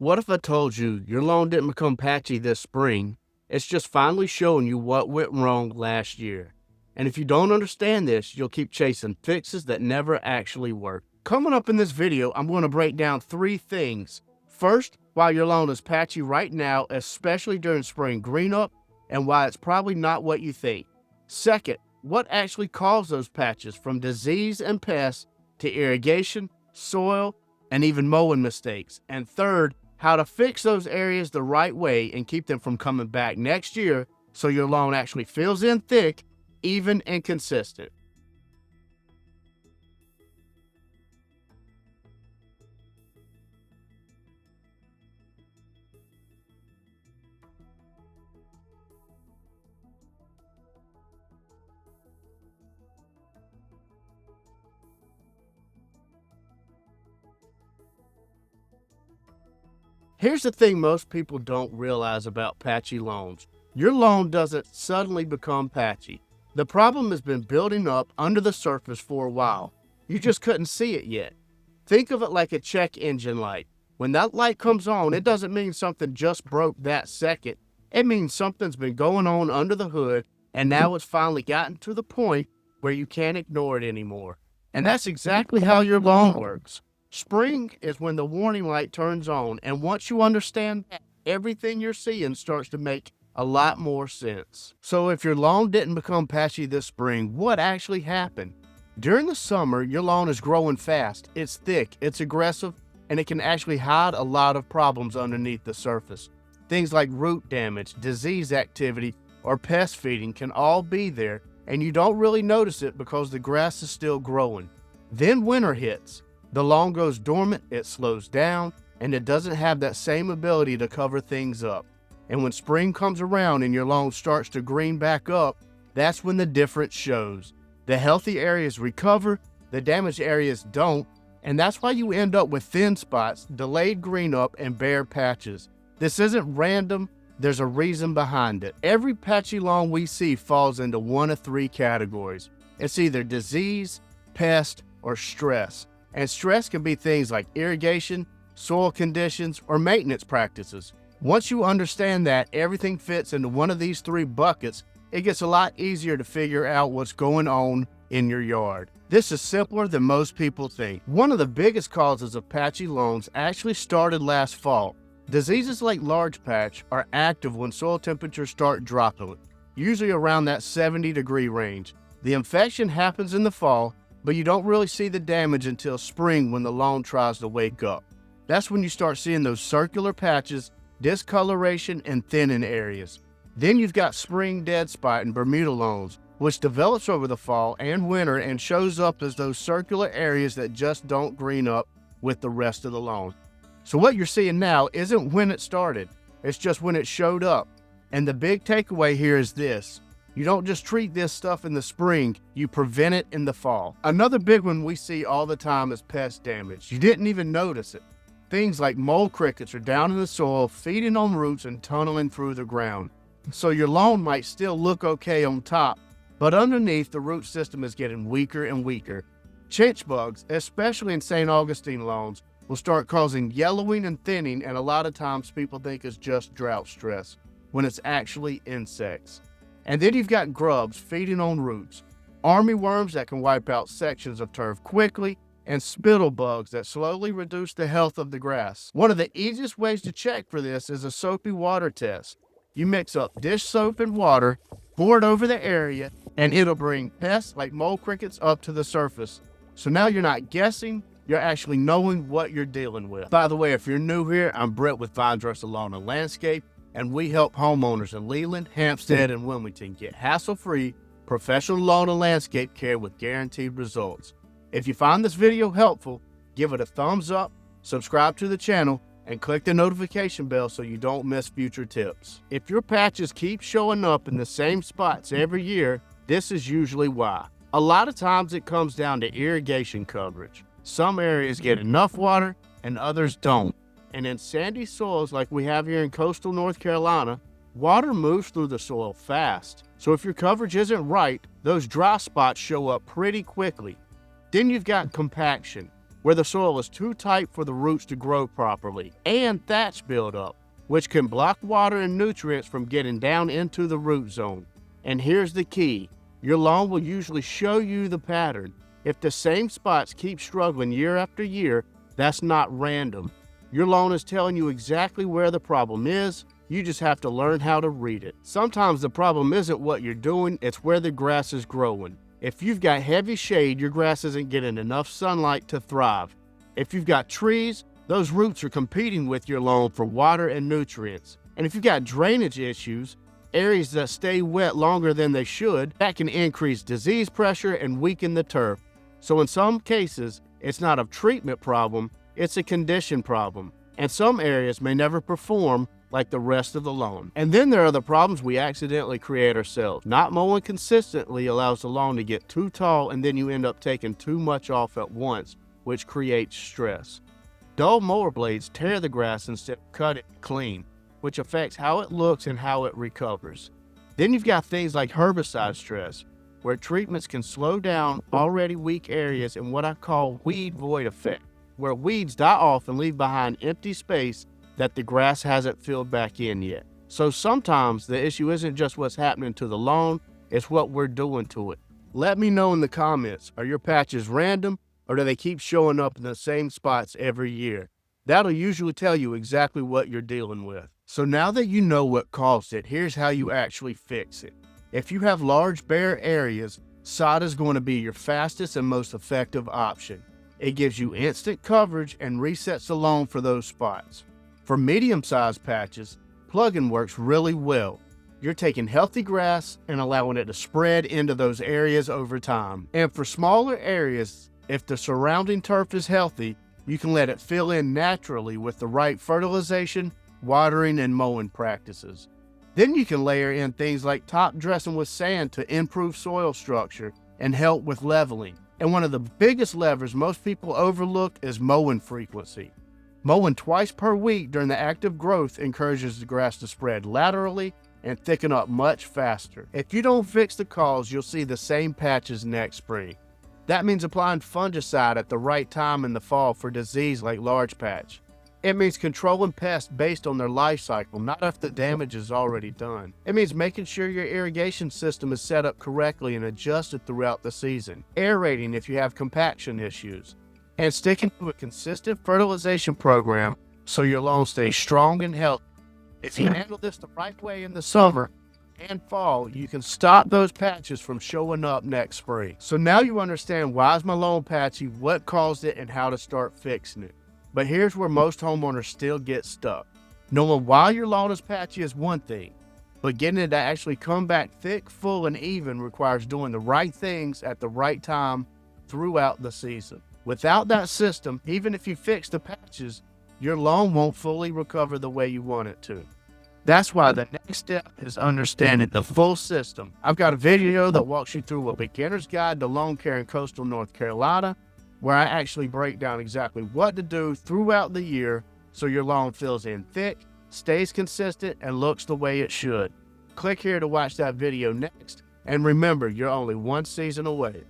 What if I told you your lawn didn't become patchy this spring? It's just finally showing you what went wrong last year. And if you don't understand this, you'll keep chasing fixes that never actually work. Coming up in this video, I'm going to break down 3 things. First, why your lawn is patchy right now, especially during spring green up, and why it's probably not what you think. Second, what actually caused those patches, from disease and pests to irrigation, soil, and even mowing mistakes. And third, how to fix those areas the right way and keep them from coming back next year so your lawn actually fills in thick, even, and consistent. Here's the thing most people don't realize about patchy lawns. Your lawn doesn't suddenly become patchy. The problem has been building up under the surface for a while. You just couldn't see it yet. Think of it like a check engine light. When that light comes on, it doesn't mean something just broke that second. It means something's been going on under the hood, and now it's finally gotten to the point where you can't ignore it anymore. And that's exactly how your lawn works. Spring is when the warning light turns on, and once you understand that, everything you're seeing starts to make a lot more sense. So if your lawn didn't become patchy this spring, what actually happened? During the summer, your lawn is growing fast, it's thick, it's aggressive, and it can actually hide a lot of problems underneath the surface. Things like root damage, disease activity, or pest feeding can all be there, and you don't really notice it because the grass is still growing. Then winter hits. The lawn goes dormant, it slows down, and it doesn't have that same ability to cover things up. And when spring comes around and your lawn starts to green back up, that's when the difference shows. The healthy areas recover, the damaged areas don't, and that's why you end up with thin spots, delayed green up, and bare patches. This isn't random, there's a reason behind it. Every patchy lawn we see falls into one of 3 categories. It's either disease, pest, or stress. And stress can be things like irrigation, soil conditions, or maintenance practices. Once you understand that everything fits into one of these 3 buckets, it gets a lot easier to figure out what's going on in your yard. This is simpler than most people think. One of the biggest causes of patchy lawns actually started last fall. Diseases like large patch are active when soil temperatures start dropping, usually around that 70-degree range. The infection happens in the fall, but you don't really see the damage until spring when the lawn tries to wake up. That's when you start seeing those circular patches, discoloration, and thinning areas. Then you've got spring dead spot and Bermuda lawns, which develops over the fall and winter and shows up as those circular areas that just don't green up with the rest of the lawn. So what you're seeing now isn't when it started, it's just when it showed up. And the big takeaway here is this: you don't just treat this stuff in the spring, you prevent it in the fall. Another big one we see all the time is pest damage. You didn't even notice it. Things like mole crickets are down in the soil, feeding on roots and tunneling through the ground. So your lawn might still look okay on top, but underneath the root system is getting weaker and weaker. Chinch bugs, especially in St. Augustine lawns, will start causing yellowing and thinning, and a lot of times people think it's just drought stress, when it's actually insects. And then you've got grubs feeding on roots, army worms that can wipe out sections of turf quickly, and spittle bugs that slowly reduce the health of the grass. One of the easiest ways to check for this is a soapy water test. You mix up dish soap and water, pour it over the area, and it'll bring pests like mole crickets up to the surface. So now you're not guessing, you're actually knowing what you're dealing with. By the way, if you're new here, I'm Brett with Vine Dresser Lawn and Landscape, and we help homeowners in Leland, Hampstead, and Wilmington get hassle-free, professional lawn and landscape care with guaranteed results. If you find this video helpful, give it a thumbs up, subscribe to the channel, and click the notification bell so you don't miss future tips. If your patches keep showing up in the same spots every year, this is usually why. A lot of times it comes down to irrigation coverage. Some areas get enough water and others don't. And in sandy soils like we have here in coastal North Carolina, water moves through the soil fast. So if your coverage isn't right, those dry spots show up pretty quickly. Then you've got compaction, where the soil is too tight for the roots to grow properly, and thatch buildup, which can block water and nutrients from getting down into the root zone. And here's the key. Your lawn will usually show you the pattern. If the same spots keep struggling year after year, that's not random. Your lawn is telling you exactly where the problem is. You just have to learn how to read it. Sometimes the problem isn't what you're doing, it's where the grass is growing. If you've got heavy shade, your grass isn't getting enough sunlight to thrive. If you've got trees, those roots are competing with your lawn for water and nutrients. And if you've got drainage issues, areas that stay wet longer than they should, that can increase disease pressure and weaken the turf. So in some cases, it's not a treatment problem, it's a condition problem. And some areas may never perform like the rest of the lawn. And then there are the problems we accidentally create ourselves. Not mowing consistently allows the lawn to get too tall, and then you end up taking too much off at once, which creates stress. Dull mower blades tear the grass instead of cut it clean, which affects how it looks and how it recovers. Then you've got things like herbicide stress, where treatments can slow down already weak areas in what I call weed void effect, where weeds die off and leave behind empty space that the grass hasn't filled back in yet. So sometimes the issue isn't just what's happening to the lawn, it's what we're doing to it. Let me know in the comments, are your patches random, or do they keep showing up in the same spots every year? That'll usually tell you exactly what you're dealing with. So now that you know what caused it, here's how you actually fix it. If you have large bare areas, sod is going to be your fastest and most effective option. It gives you instant coverage and resets the lawn for those spots. For medium-sized patches, plugging works really well. You're taking healthy grass and allowing it to spread into those areas over time. And for smaller areas, if the surrounding turf is healthy, you can let it fill in naturally with the right fertilization, watering, and mowing practices. Then you can layer in things like top dressing with sand to improve soil structure and help with leveling. And one of the biggest levers most people overlook is mowing frequency. Mowing twice per week during the active growth encourages the grass to spread laterally and thicken up much faster. If you don't fix the cause, you'll see the same patches next spring. That means applying fungicide at the right time in the fall for disease like large patch. It means controlling pests based on their life cycle, not if the damage is already done. It means making sure your irrigation system is set up correctly and adjusted throughout the season. Aerating if you have compaction issues. And sticking to a consistent fertilization program so your lawn stays strong and healthy. If you handle this the right way in the summer and fall, you can stop those patches from showing up next spring. So now you understand why is my lawn patchy, what caused it, and how to start fixing it. But here's where most homeowners still get stuck. Knowing why your lawn is patchy is one thing, but getting it to actually come back thick, full, and even requires doing the right things at the right time throughout the season. Without that system, even if you fix the patches, your lawn won't fully recover the way you want it to. That's why the next step is understanding the full system. I've got a video that walks you through a beginner's guide to lawn care in coastal North Carolina, where I actually break down exactly what to do throughout the year so your lawn fills in thick, stays consistent, and looks the way it should. Click here to watch that video next, and remember, you're only one season away.